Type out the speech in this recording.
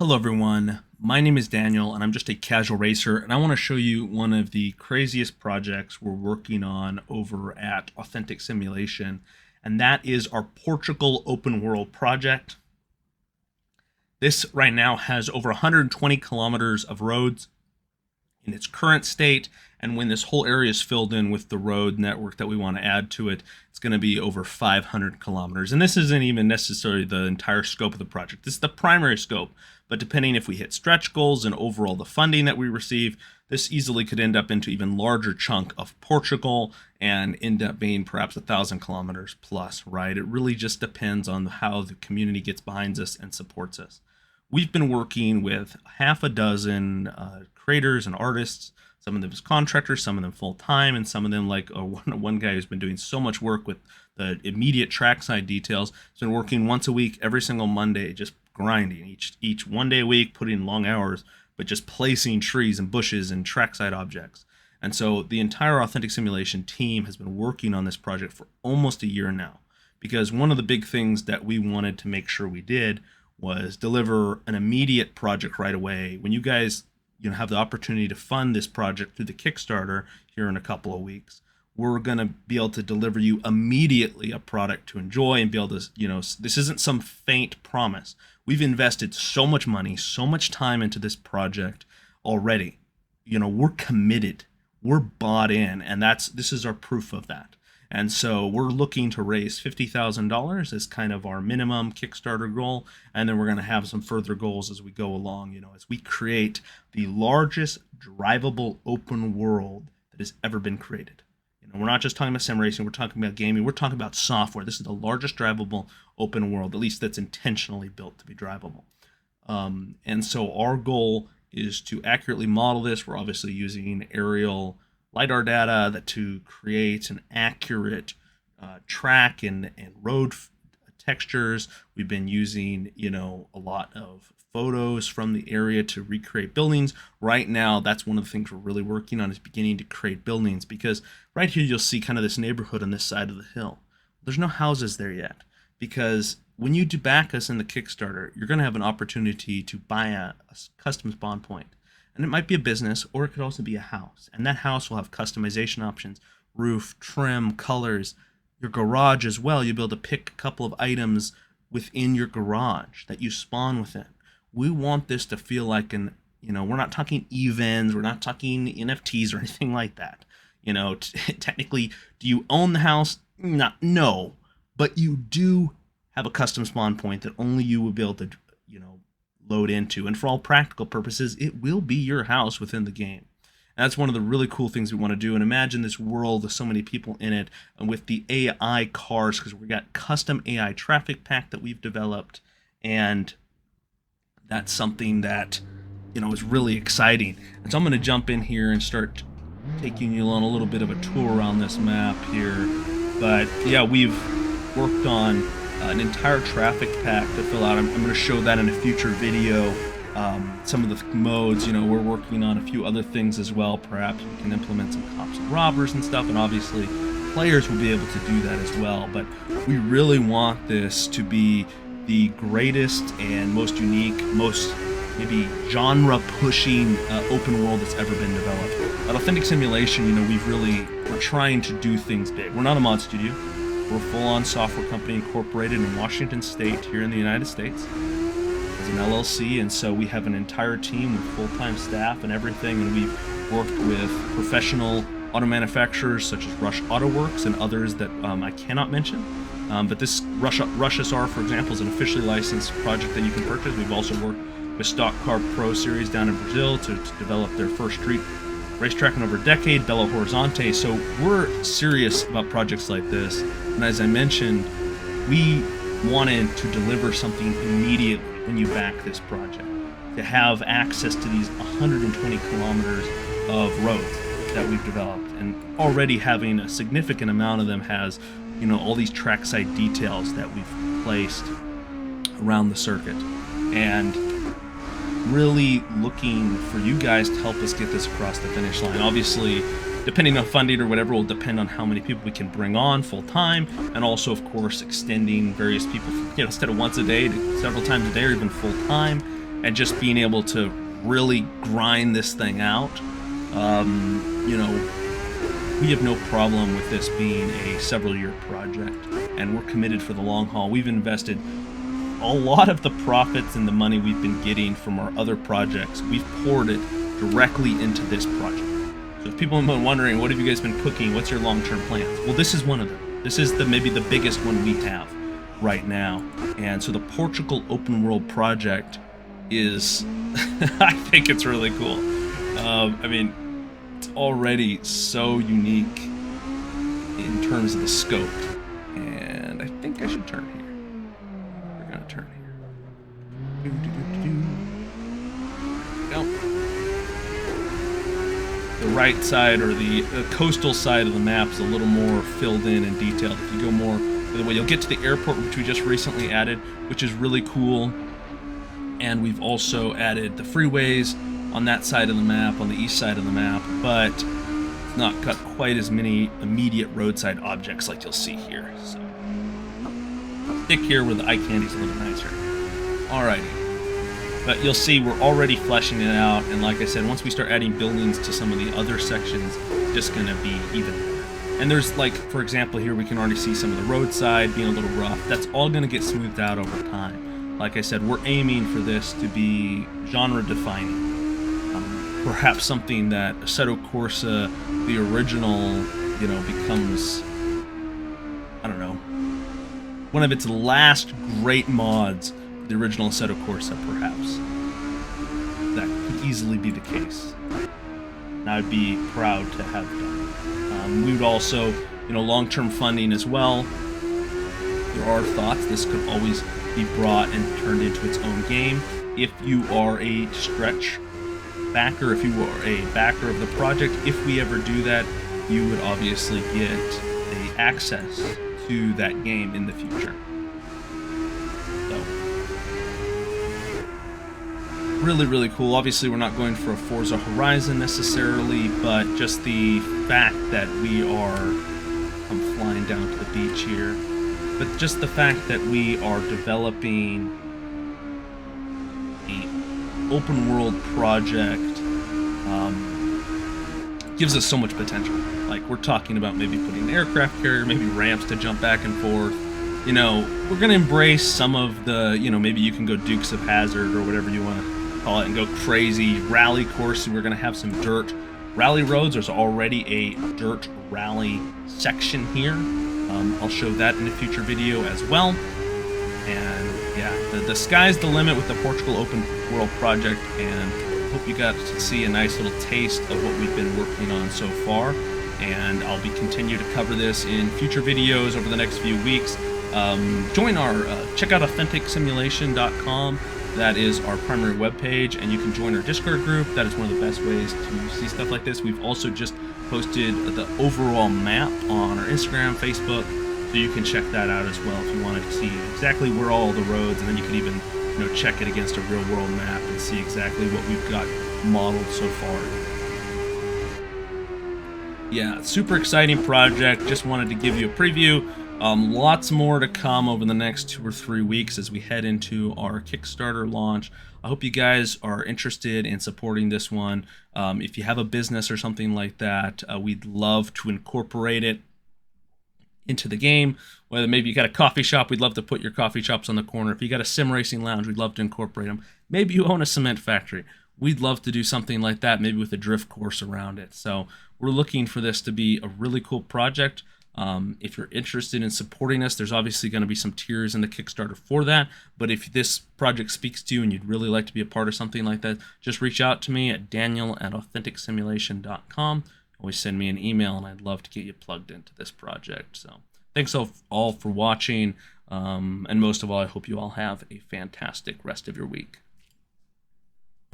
Hello everyone, my name is Daniel and I'm just a casual racer, and I want to show you one of the craziest projects we're working on over at Authentic Simulation, and that is our Portugal Openworld Project. This right now has over 120 kilometers of roads in its current state, and when this whole area is filled in with the road network that we want to add to it, it's going to be over 500 kilometers. And this isn't even necessarily the entire scope of the project. This is the primary scope, but depending if we hit stretch goals and overall the funding that we receive, this easily could end up into even larger chunk of Portugal and end up being perhaps 1,000 kilometers plus, right? It really just depends on how the community gets behind us and supports us. We've been working with half a dozen creators and artists, some of them as contractors, some of them full-time, and some of them like one guy who's been doing so much work with the immediate trackside details. He's been working once a week, every single Monday, just grinding each one day a week, putting in long hours, but just placing trees and bushes and trackside objects. And so the entire Authentic Simulation team has been working on this project for almost a year now, because one of the big things that we wanted to make sure we did was deliver an immediate project right away. When you guys have the opportunity to fund this project through the Kickstarter here in a couple of weeks, we're going to be able to deliver you immediately a product to enjoy and be able to, this isn't some faint promise. We've invested so much money, so much time into this project already. We're committed, we're bought in, and this is our proof of that. And so we're looking to raise $50,000 as kind of our minimum Kickstarter goal. And then we're going to have some further goals as we go along, as we create the largest drivable open world that has ever been created. We're not just talking about sim racing, we're talking about gaming, we're talking about software. This is the largest drivable open world, at least that's intentionally built to be drivable. And so our goal is to accurately model this. We're obviously using aerial LiDAR data to create an accurate track and road textures. We've been using, a lot of photos from the area to recreate buildings. Right now, that's one of the things we're really working on, is beginning to create buildings, because right here you'll see kind of this neighborhood on this side of the hill. There's no houses there yet, because when you do back us in the Kickstarter, you're going to have an opportunity to buy a custom spawn point. And it might be a business, or it could also be a house. And that house will have customization options, roof, trim, colors, your garage as well. You'll be able to pick a couple of items within your garage that you spawn within. We want this to feel like we're not talking events, we're not talking NFTs or anything like that. Technically, do you own the house? No, but you do have a custom spawn point that only you will be able to, load into, and for all practical purposes, it will be your house within the game. And that's one of the really cool things we want to do. And imagine this world with so many people in it, and with the AI cars, because we got custom AI traffic pack that we've developed, and that's something that is really exciting. And so I'm going to jump in here and start taking you on a little bit of a tour around this map here. But yeah, we've worked on an entire traffic pack to fill out. I'm going to show that in a future video. Some of the modes, we're working on a few other things as well. Perhaps we can implement some cops and robbers and stuff, and obviously players will be able to do that as well. But we really want this to be the greatest and most unique, most maybe genre-pushing open world that's ever been developed. At Authentic Simulation, we're trying to do things big. We're not a mod studio. We're a full-on software company incorporated in Washington State here in the United States as an LLC, and so we have an entire team with full-time staff and everything, and we've worked with professional auto manufacturers such as Rush Auto Works and others that I cannot mention. But this Rush SR, for example, is an officially licensed project that you can purchase. We've also worked with Stock Car Pro Series down in Brazil to develop their first street racetrack in over a decade, Belo Horizonte. So we're serious about projects like this. And as I mentioned, we wanted to deliver something immediately when you back this project, to have access to these 120 kilometers of roads that we've developed. And already having a significant amount of them has, all these trackside details that we've placed around the circuit. And really looking for you guys to help us get this across the finish line. Obviously, depending on funding or whatever, will depend on how many people we can bring on full time, and also, of course, extending various people, instead of once a day to several times a day or even full time. and just being able to really grind this thing out. You know, we have no problem with this being a several-year project, and we're committed for the long haul. We've invested a lot of the profits and the money we've been getting from our other projects. We've poured it directly into this project. So if people have been wondering, what have you guys been cooking? What's your long-term plans? Well, this is one of them. This is maybe the biggest one we have right now. And so the Portugal Openworld Project is, I think it's really cool. I mean, it's already so unique in terms of the scope. And I think I should turn here. We're gonna turn here. Go. The right side, or the coastal side of the map, is a little more filled in and detailed. If you go more the way, you'll get to the airport, which we just recently added, which is really cool. And we've also added the freeways on that side of the map, on the east side of the map, but it's not got quite as many immediate roadside objects like you'll see here. So stick here where the eye candy's a little nicer. Alrighty. But you'll see we're already fleshing it out, and like I said, once we start adding buildings to some of the other sections, it's just going to be even better. And there's, like, for example, here we can already see some of the roadside being a little rough. That's all going to get smoothed out over time. Like I said, we're aiming for this to be genre-defining. Perhaps something that Assetto Corsa, the original, you know, becomes, I don't know, one of its last great mods. The original Assetto Corsa, perhaps. That could easily be the case. And I'd be proud to have done. We would also, you know, long-term funding as well. There are thoughts this could always be brought and turned into its own game. If you are a stretch backer, if you are a backer of the project, if we ever do that, you would obviously get the access to that game in the future. Really, really cool. Obviously, we're not going for a Forza Horizon necessarily, but just the fact that we are, I'm flying down to the beach here, but just the fact that we are developing an open world project gives us so much potential. Like, we're talking about maybe putting an aircraft carrier, maybe ramps to jump back and forth. You know, we're going to embrace some of the, you know, maybe you can go Dukes of Hazzard or whatever you want to call it and go crazy. Rally course, we're going to have some dirt rally roads. There's already a dirt rally section here. I'll show that in a future video as well. And yeah, the sky's the limit with the Portugal Open World Project, and I hope you got to see a nice little taste of what we've been working on so far. And I'll be continue to cover this in future videos over the next few weeks. Join our, check out AuthenticSimulation.com. That is our primary webpage, and you can join our Discord group. That is one of the best ways to see stuff like this. We've also just posted the overall map on our Instagram, Facebook, so you can check that out as well if you want to see exactly where all the roads, and then you can even, you know, check it against a real-world map and see exactly what we've got modeled so far. Yeah, super exciting project. Just wanted to give you a preview. Lots more to come over the next 2 or 3 weeks as we head into our Kickstarter launch. I hope you guys are interested in supporting this one. If you have a business or something like that, we'd love to incorporate it into the game. Whether maybe you got a coffee shop, we'd love to put your coffee shops on the corner. If you got a sim racing lounge, we'd love to incorporate them. Maybe you own a cement factory. We'd love to do something like that, maybe with a drift course around it. So we're looking for this to be a really cool project. If you're interested in supporting us, there's obviously going to be some tiers in the Kickstarter for that. But if this project speaks to you and you'd really like to be a part of something like that, just reach out to me at daniel@AuthenticSimulation.com. Always send me an email, and I'd love to get you plugged into this project. So thanks all for watching. And most of all, I hope you all have a fantastic rest of your week.